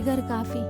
మావయ్య గారు కాఫీ.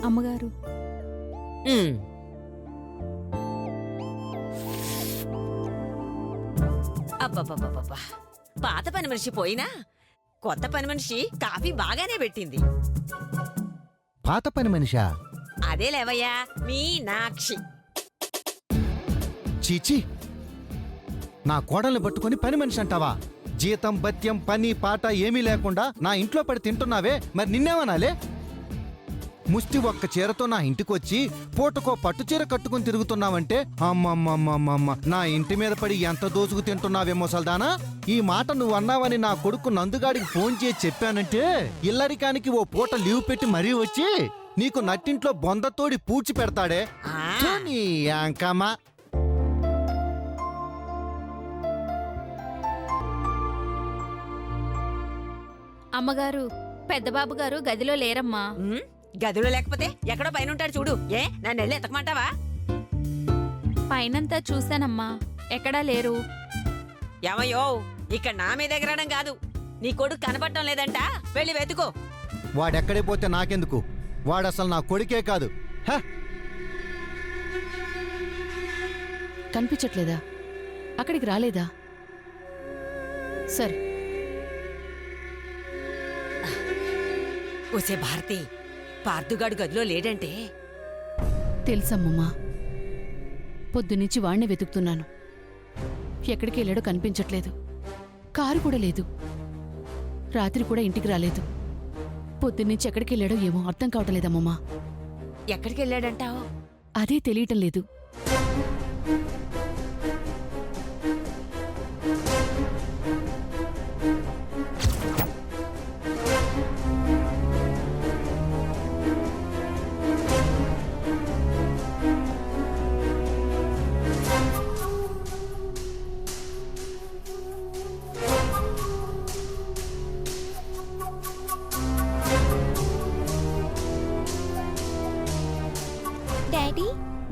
అమ్మగారు. అబ్బబ్బబ్బబ్బా, పాత పని మనిషి పోయినా కొత్త పని మనిషి కాఫీ బాగానే పెట్టింది. పాత పని మనిషా? అదే లేవయ్యా, మీనాక్షి. చీచి, నా కోడల్ని పట్టుకొని పని మనిషి అంటావా? జీతం బత్యం పని పాట ఏమీ లేకుండా నా ఇంట్లో పడి తింటున్నావే, మరి నిన్నేమనాలే? ముష్టి ఒక్క చీరతో నా ఇంటికొచ్చి పూటకో పట్టు చీర కట్టుకుని తిరుగుతున్నావంటే అమ్మమ్మమ్మమ్మమ్మ, నా ఇంటి మీద పడి ఎంత దోచుకు తింటున్నావే ముసల్దానా? ఈ మాట నువ్వు అన్నావని నా కొడుకు నందుగాడికి ఫోన్ చేసి చెప్పానంటే ఇల్లరికానికి ఓ పూట లీవ్ పెట్టి మరీ వచ్చి నీకు నట్టింట్లో బొందతోడి పూడ్చి పెడతాడే. నీ యాంకమ్మా. అమ్మగారు, పెద్దబాబు గారు గదిలో లేరమ్మా. గదిలో లేకపోతే ఎక్కడో పైన ఉంటాడు చూడు. ఏ, నన్ను వెళ్ళి ఎతకమంటావా? పైనంతా చూశానమ్మా, ఎక్కడా లేరు. ఏమయ్యో, ఇక్కడ నా మీద ఎగరడం కాదు, నీ కొడుకు కనపడటం లేదంట, వెళ్ళి వెతుకో. వాడెక్కడే పోతే నాకెందుకు? వాడసలు నా కొడుకే కాదు. కనిపించట్లేదా? అక్కడికి రాలేదా? సరే. ఓసే భారతి, పార్థుగాడు గదిలో లేడంటే? తెలుసమ్మమ్మా, పొద్దునుంచి వాణ్ణి వెతుకుతున్నాను. ఎక్కడికి వెళ్ళాడో కనిపించట్లేదు. కారు కూడా లేదు. రాత్రి కూడా ఇంటికి రాలేదు. పొద్దున్నుంచి ఎక్కడికి వెళ్ళాడో ఏమో అర్థం కావటలేదమ్మమ్మా. ఎక్కడికి వెళ్ళాడంటావు? అదే తెలియటం లేదు.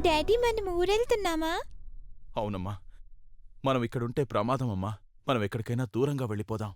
డాడీ, మనం ఊరెళ్తున్నామా? అవునమ్మా, మనం ఇక్కడుంటే ప్రమాదం అమ్మా. మనం ఎక్కడికైనా దూరంగా వెళ్ళిపోదాం.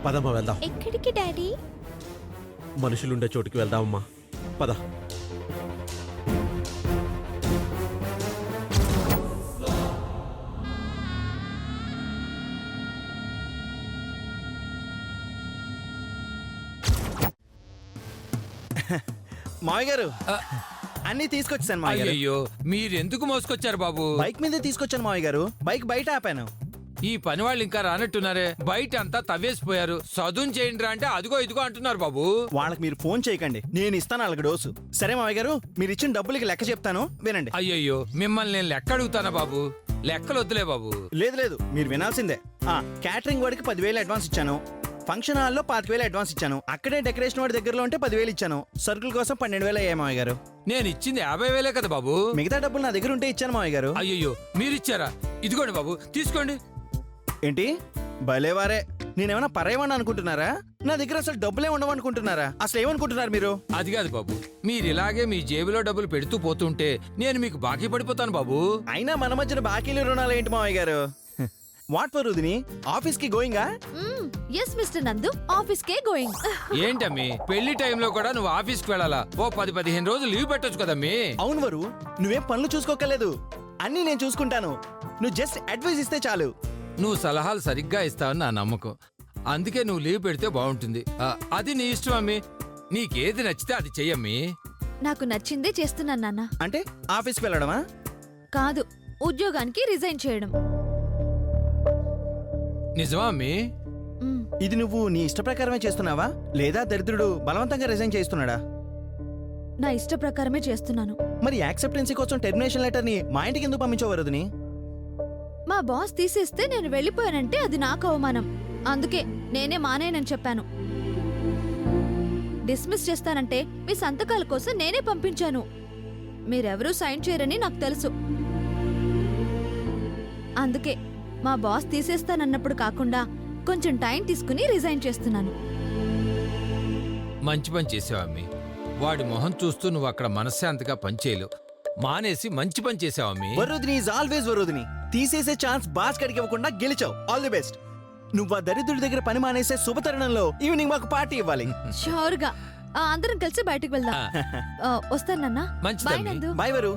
పదమ్మా, వెళ్దాం. ఎక్కడికి డాడీ? మనుషులుండే చోటుకి వెళ్దామమ్మా, పద. మావయ్య గారు, అన్ని తీసుకొచ్చాను మావయ్య గారు. అయ్యో, మీరెందుకు మోసుకొచ్చారు బాబు? బైక్ మీదే తీసుకొచ్చాను మావయ్య గారు. బైక్ బయట ఆపాను. ఈ పని వాళ్ళు ఇంకా రానట్టున్నారే, బయట అంతా తవ్వేసిపోయారు. చదువు చేయండి రా అంటే అదిగో ఇదిగో అంటున్నారు బాబు. వాళ్ళకి మీరు ఫోన్ చేయకండి, నేను ఇస్తాను వాళ్ళకి డోసు. సరే మావయ్య గారు, మీరు ఇచ్చిన డబ్బులకి లెక్క చెప్తాను, వినండి. అయ్యయ్యో, మిమ్మల్ని నేను లెక్క అడుగుతానా బాబు? లెక్కలు వద్దులే బాబు. లేదు లేదు, మీరు వినాల్సిందే. క్యాటరింగ్ వాడికి 10,000 అడ్వాన్స్ ఇచ్చాను. ఫంక్షన్ హాల్లో 25,000 అడ్వాన్స్ ఇచ్చాను. అక్కడే డెకరేషన్ వాడి దగ్గరలో ఉంటే 10,000 ఇచ్చాను. సరుకుల కోసం 12,000 అయ్యాయి మావయ్య గారు. నేను ఇచ్చింది 50,000 కదా బాబు. మిగతా డబ్బులు నా దగ్గర ఉంటే ఇచ్చాను మావయ్య గారు. అయ్యయ్యో, మీరిచ్చారా? ఇదిగోండి బాబు, తీసుకోండి. ఏంటి భలేవారే, నేనేమన్నా పరేమని అనుకుంటున్నారా? నా దగ్గర అసలు డబ్బులే ఉండవనుకుంటున్నారా? అసలు ఏమనుకుంటున్నారు మీరు? అది కాదు బాబు, మీరు ఇలాగే మీ జేబులో డబ్బులు పెడుతూ పోతుంటే నేను మీకు బాకీ పడిపోతాను బాబు. అయినా మన మధ్యన బాకీలు రుణాలు ఏంటి మావయ్య గారు? వాట్ వరుదిని ఆఫీస్ కి గోయింగా? ఎస్ మిస్టర్ నందు, ఆఫీస్ కే గోయింగ్. ఏంటమ్మి, పెళ్లి టైంలో కూడా నువ్వు ఆఫీస్కి వెళ్ళాలా? ఓ 10-15 రోజులు లీవ్ పెట్టొచ్చు కదమ్మి. అవును వరు, నువ్వేం పనులు చూసుకోకలేదు, అన్నీ నేను చూసుకుంటాను. నువ్వు జస్ట్ అడ్వైస్ ఇస్తే చాలు. నువ్వు సలహాలు సరిగ్గా ఇస్తావని నా నమ్మకం. అందుకే నువ్వు లీవ్ పెడితే బాగుంటుంది. అది నీ ఇష్టం అమ్మి, నీకేది నచ్చితే అది చెయ్యమ్మి. నాకు నచ్చిందే చేస్తున్నాను నాన్న. అంటే ఆఫీస్కి వెళ్ళడమా? కాదు, ఉద్యోగానికి రిజైన్ చేయడం. నిజమా అమ్మి? ఇది నువ్వు నీ ఇష్ట ప్రకారమే చేస్తున్నావా, లేదా దరిద్రుడు బలవంతంగా రిజైన్ చేస్తున్నాడా? నా ఇష్ట ప్రకారమే చేస్తున్నాను. మరి యాక్సెప్టెన్సీ కోసం టెర్మినేషన్ లెటర్ ని మా ఇంటికి ఎందుకు పంపించావు వరుదిని? మా బాస్ తీసేస్తే నేను వెళ్ళిపోయానంటే అది నాకు అవమానం. అందుకే నేనే మానేనని చెప్పాను. డిస్మిస్ చేస్తానంటే మీ సంతకాల కోసం నేనే పంపించాను. మీరెవరూ సైన్ చేయరని నాకు తెలుసు. అందుకే మా బాస్ తీసేస్తానన్నప్పుడు కాకుండా కొంచెం టైం తీసుకుని రిజైన్ చేస్తున్నాను. మంచి పని చేసావు అమ్మి. వాడి మొహం చూస్తూ నువ్వు అక్కడ మనశ్శాంతిగా పనిచేయలేవు. మానేసి మంచి పని చేసావు అమ్మి. Varudhini is always Varudhini. తీసేసే ఛాన్స్ బాస్ కడికి ఇవ్వకుండా గెలిచావు. All the best. నువ్వు ఆ దరిద్రుడి దగ్గర పని మానేసే శుభతరుణంలో ఈవినింగ్ మాకు పార్టీ ఇవ్వాలి. షూర్గా. అందరం కలిసి బయటకు వెళ్దాం. వస్తానన్నా. మంచిదమ్మీ. బాయ్ నందు. బాయ్ వరు.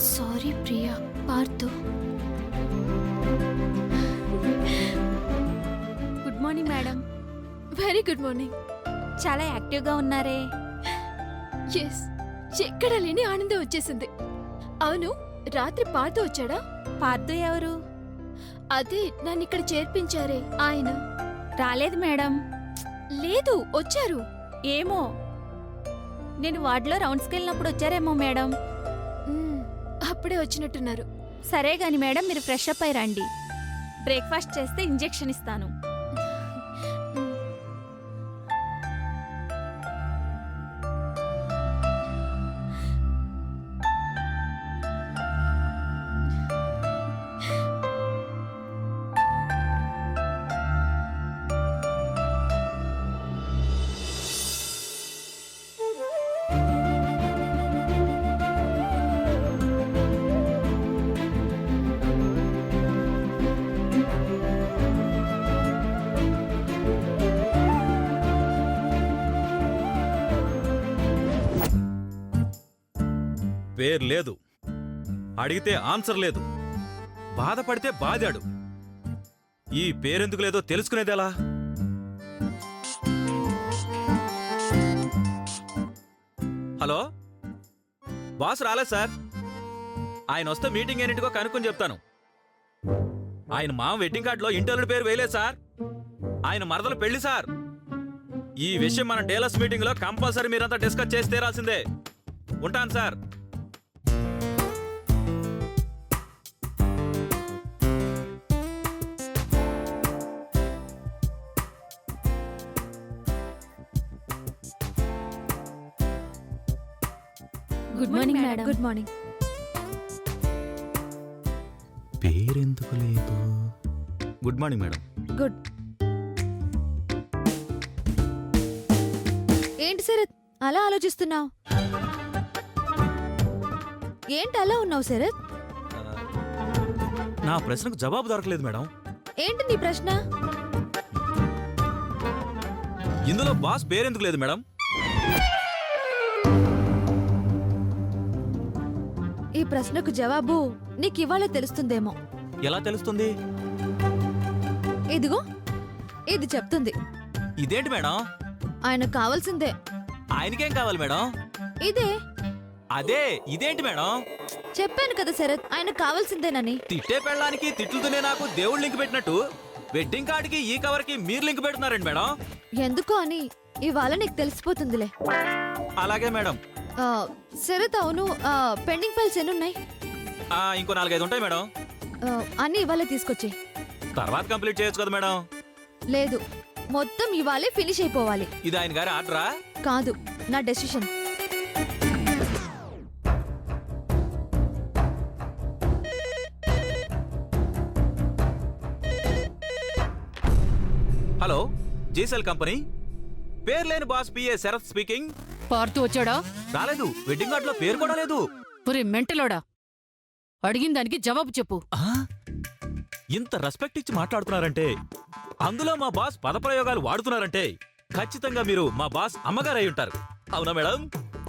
Sorry Priya, Partha. Good morning madam. Very good morning. చాలా యాక్టివ్గా ఉన్నారే. ఎస్, ఎక్కడ లేని ఆనందం వచ్చేసింది. అవును, రాత్రి పార్థు వచ్చాడా? పార్థు ఎవరు? అదే నన్ను ఇక్కడ చేర్పించారే ఆయన. రాలేదు మేడం. లేదు, వచ్చారు. ఏమో, నేను వార్డులో రౌండ్స్కి వెళ్ళినప్పుడు వచ్చారేమో మేడం. అప్పుడే వచ్చినట్టున్నారు. సరే గాని మేడం, మీరు ఫ్రెష్ అప్ అయి రండి. బ్రేక్ఫాస్ట్ చేస్తే ఇంజెక్షన్ ఇస్తాను. పేరు లేదు, అడిగితే ఆన్సర్ లేదు, బాధపడితే బాధాడు. ఈ పేరెందుకు లేదో తెలుసుకునేదెలా? హలో, బాస్ రాలేదు సార్. ఆయన వస్తే మీటింగ్ ఎన్నింటికో కనుక్కొని చెప్తాను. ఆయన మామ వెడ్డింగ్ కార్డులో ఇంటర్వ్యూ పేరు వేయలేదు సార్. ఆయన మరదలు పెళ్లి సార్. ఈ విషయం మన డీలర్స్ మీటింగ్ లో కంపల్సరీ మీరంతా డిస్కస్ చేసి తీరాల్సిందే. ఉంటాను sir. Good morning madam. Good morning. పేరెందుకు లేదు? Good morning madam. గుడ్. ఏంటి శరత్ అలా ఆలోచిస్తున్నావు? ఏంటి అలా ఉన్నావు శరత్? నా ప్రశ్నకు జవాబు దొరకలేదు మేడం. ఏంటి నీ ప్రశ్న? ఇందులో బాస్ పేరెందుకు లేదు మేడం? ఈ ప్రశ్నకు జవాబు నీకు ఇవాళ తెలుస్తుందేమో. ఎలా తెలుస్తుంది? ఇదిగో ఇది చెప్తుంది. ఇదేంటి మేడం? ఆయనకు కావాల్సిందే. ఆయనకేం కావాలి మేడం? ఇదే. అదే ఇదేంటి మేడం? చెప్పాను కదా శరత్, ఆయనకు కావాల్సిందేనని. తిట్టే పెళ్ళడానికి తిట్లుతూనే నాకు దేవుడు లింక్ పెట్టినట్టు వెడ్డింగ్ కార్డుకి ఈ కవర్కి మీరు లింక్ పెడుతున్నారండి మేడం. ఎందుకో అని ఇవాళ నీకు తెలిసిపోతుందిలే. అలాగే మేడం. శరత్ అవును, పెండింగ్ ఫైల్స్ ఎన్ని ఉన్నాయి? ఇంకో 4-5 ఉంటాయి మేడం. అన్ని ఇవాళే తీసుకొచ్చి. తర్వాత కంప్లీట్ చేయొచ్చు కదా మేడం? లేదు, మొత్తం ఇవాళే ఫినిష్ అయిపోవాలి. ఇది ఆయన గారి ఆర్డరా? కాదు, నా డెసిషన్. Hello, జీసెల్ company. పేరు లేని బాస్ పిఏ శరత్ స్పీకింగ్. పార్తూ వచ్చాడా? రాలేదు. వెడ్డింగ్ కార్డులో పేరు కూడా లేదు. పురి మెంటలోడా, అడిగిన దానికి జవాబు చెప్పు. ఇంత రెస్పెక్ట్ ఇచ్చి మాట్లాడుతున్నారంటే, అందులో మా బాస్ పదప్రయోగాలు వాడుతున్నారంటే ఖచ్చితంగా మీరు మా బాస్ అమ్మగారు అయి ఉంటారు. అవునా మేడం?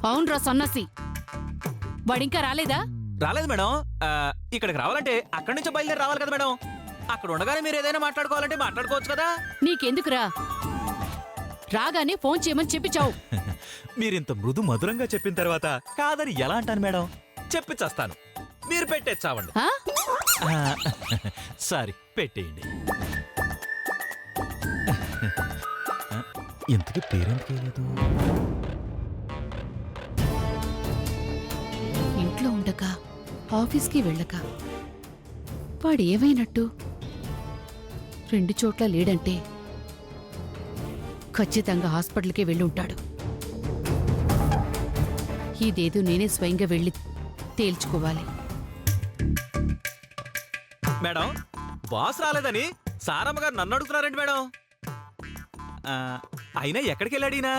అవునరా సన్నాసి, వాడింకా రాలేదా? రాలేదు మేడం. ఇక్కడికి రావాలంటే అక్కడి నుంచి బయలుదేరి రావాలి కదా మేడం. అక్కడ ఉండగానే మీరు ఏదైనా మాట్లాడుకోవాలంటే మాట్లాడుకోవచ్చు కదా. నీకెందుకురా, రాగానే ఫోన్ చేయమని చెప్పి చావు. మీరింత మృదు మధురంగా చెప్పిన తర్వాత కాదని ఎలా అంటాను మేడం? చెప్పి చేస్తాను. మీరు పెట్టేచ్చావండి. సారీ, పెట్టేయండి. ఇంతకీ పేరెందుకు లేదు? ఇంట్లో ఉండక ఆఫీస్కి వెళ్ళక వాడు ఏమైనట్టు? 2 చోట్ల లేడంటే ఖచ్చితంగా హాస్పిటల్కే వెళ్ళి ఉంటాడు. ఇదేదో నేనే స్వయంగా వెళ్ళి తేల్చుకోవాలి. మేడం, బాస్ రాలేదని సారమ్మ గారు నన్ను అడుగుతున్నారండి మేడం. అయినా ఎక్కడికి వెళ్ళాడీనా?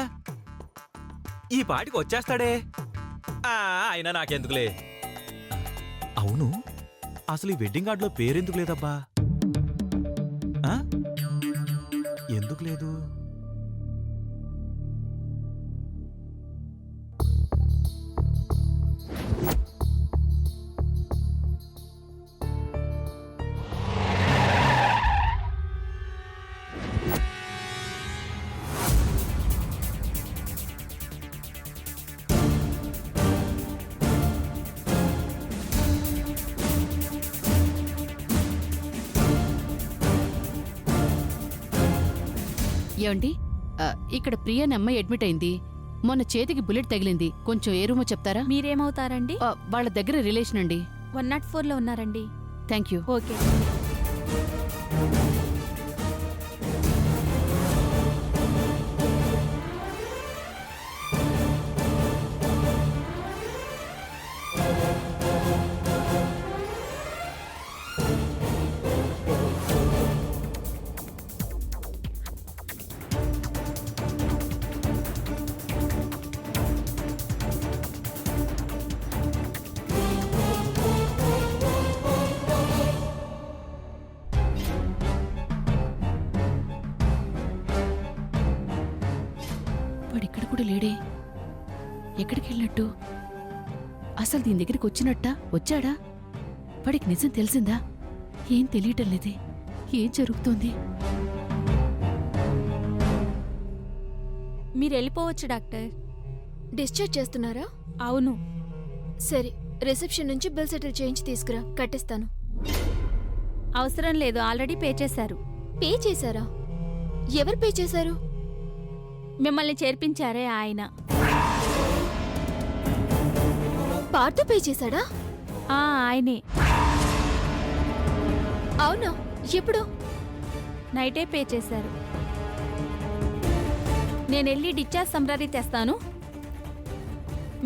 ఈ పాటికి వచ్చేస్తాడే. అయినా నాకెందుకులే. అవును, అసలు ఈ వెడ్డింగ్ కార్డులో పేరెందుకు లేదబ్బా? ఎందుకు లేదు? ఏమండి, ఇక్కడ ప్రియ అనే అమ్మాయి అడ్మిట్ అయింది. మొన్న చేతికి బుల్లెట్ తగిలింది. కొంచెం ఏ రూమో చెప్తారా? మీరేమవుతారండి? వాళ్ళ దగ్గర రిలేషన్ అండి. 104లో ఉన్నారండి. Thank you. ఓకే. వాడిక్కడ కూడా లేడే. ఎక్కడికి వెళ్ళినట్టు? అసలు దీని దగ్గరికి వచ్చినట్టా? వచ్చాడా? వాడికి నిజం తెలిసిందా? ఏం తెలియటం లేదే. ఏం జరుగుతోంది? మీరు వెళ్ళిపోవచ్చు డాక్టర్. డిశ్చార్జ్ చేస్తున్నారా? అవును. సరే, రిసెప్షన్ నుంచి బిల్ సెటిల్ చేయించి తీసుకురా, కట్టేస్తాను. అవసరం లేదు, ఆల్రెడీ పే చేశారు. పే చేశారా? ఎవరు పే చేశారు? మిమ్మల్ని చేర్పించారే ఆయన. పార్టీ పే చేశాడా? ఆయనే. అవునా? ఎప్పుడు? నైటే పే చేశారు. నేనెళ్ళి డిశ్చార్జ్ సంబ్రారీ తెస్తాను,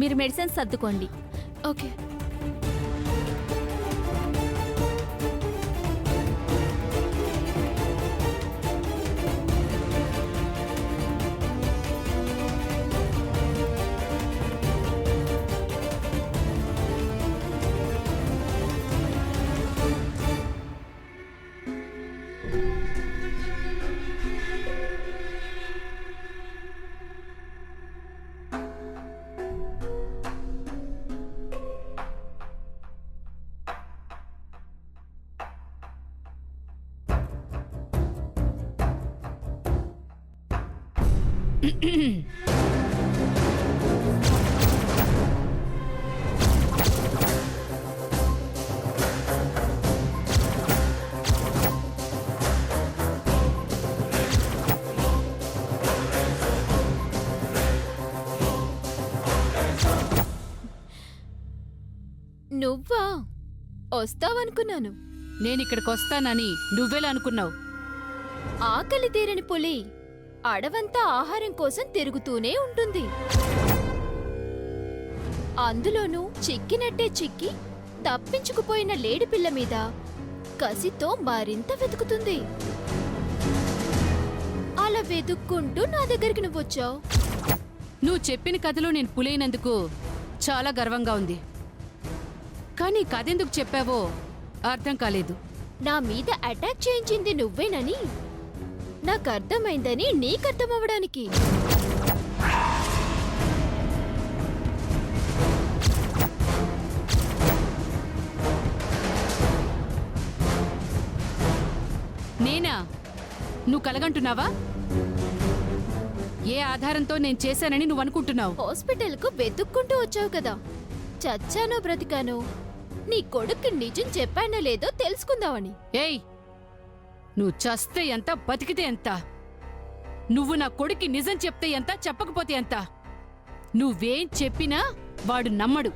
మీరు మెడిసిన్స్ సర్దుకోండి. ఓకే. నువ్వా? వస్తావనుకున్నాను. నేనిక్కడికొస్తానని నువ్వెలా అనుకున్నావు? ఆకలి తీరని పులి అడవంతా ఆహారం కోసం తిరుగుతూనే ఉంటుంది. అందులోనూ చిక్కినట్టే చిక్కి తప్పించుకుపోయిన లేడిపిల్ల మీద కసితో మరింత వెతుకుతుంది. అలా వెతుక్కుంటూ నా దగ్గరికి నువ్వొచ్చావు. నువ్వు చెప్పిన కథలో నేను పులైనందుకు చాలా గర్వంగా ఉంది. కానీ కథెందుకు చెప్పావో అర్థం కాలేదు. నా మీద అటాక్ చేయించింది నువ్వేనని నాకు అర్థమైందని నీకర్థమవ్వడానికి. నేనా? నువ్వు కలగంటున్నావా? ఏ ఆధారంతో నేను చేశానని నువ్వు అనుకుంటున్నావు? హాస్పిటల్కు వెతుక్కుంటూ వచ్చావు కదా, చచ్చానో బ్రతికానో నీ కొడుక్కి నిజం చెప్పానో లేదో తెలుసుకుందామని. ఏయ్, నువ్వు చస్తే ఎంత, బతికితే ఎంత? నువ్వు నా కొడుక్కి నిజం చెప్తే ఎంత, చెప్పకపోతే ఎంత? నువ్వేం చెప్పినా వాడు నమ్మడు.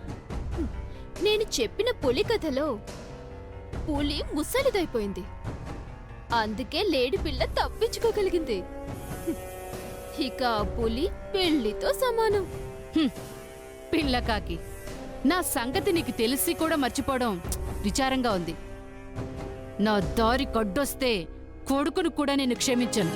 నేను చెప్పిన పులి కథలో పులి ముసలిదైపోయింది, అందుకే లేడి పిల్ల తప్పించుకోగలిగింది. ఇక ఆ పులి పెళ్లితో సమానం. పిల్లకాకి, నా సంగతి నీకు తెలిసి కూడా మర్చిపోవడం విచారంగా ఉంది. నా దారి కడ్డొస్తే కొడుకును కూడా నేను క్షమించను.